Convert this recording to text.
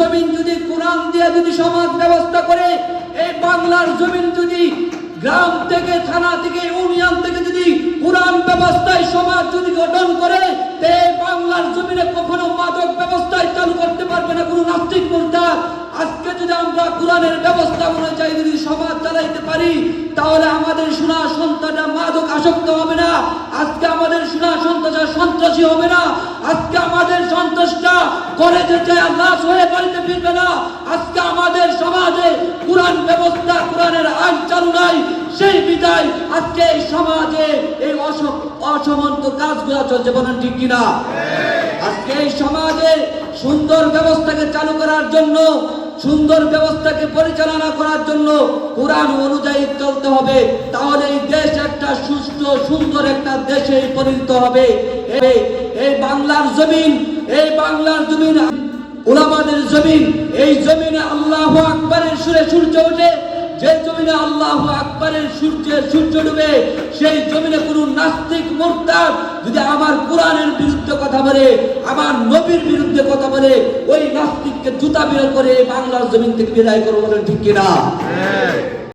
জমিন যদি কোরআন দিয়ে যদি সমাজ ব্যবস্থা করে, এই বাংলার জমিন যদি গ্রাম থেকে থানা থেকে ইউনিয়ন থেকে যদি কোরআন ব্যবস্থায় সমাজ যদি গঠন করে, তে বাংলার জমিনে কখনো মাদক ব্যবস্থায় চালু করতে পারবে না কোনো নাস্তিক মুরতাদ। আজকে যদি আমরা কোরআনের ব্যবস্থা অনুযায়ী যদি সমাজ চালাইতে পারি, তাহলে আমাদের সোনা সন্তানরা মাদক আসক্ত হবে না, আজকে আমাদের সোনা সন্তানরা সন্ত্রাসী হবে না, আজকে আমাদের সন্ত্রাসটা করে যেতে লাশ হয়ে বাড়িতে ফিরবে না। আজকে আমাদের সমাজে কোরআন ব্যবস্থা, কোরআনের আইন চালু নাই, সেই বিদায় আজকে এই সমাজে এই অসমন্ত কাজগুলো চলছে, বলেন ঠিক কিনা? আজকে এই সমাজে সুন্দর ব্যবস্থাকে চালু করার জন্য, সুন্দর ব্যবস্থাকে পরিচালনা করার জন্য কোরআন অনুযায়ী চলতে হবে, তাহলে এই দেশ একটা সুস্থ সুন্দর একটা দেশে পরিণত হবে। এই বাংলার জমিন, এই বাংলার জমিন উলামাদের জমিন, এই জমিনে আল্লাহু আকবারের সুরে সূর্য ওঠে, যে জমিনে আল্লাহু আকবারের সূর্য ডুবে, সেই জমিনে কোন নাস্তিক মুরতাদ যদি আমার কোরআনের বিরুদ্ধে কথা বলে, আমার নবীর বিরুদ্ধে কথা বলে, ওই নাস্তিককে জুতা বের করে বাংলার জমিন থেকে বিদায় করবো, ঠিক কিনা?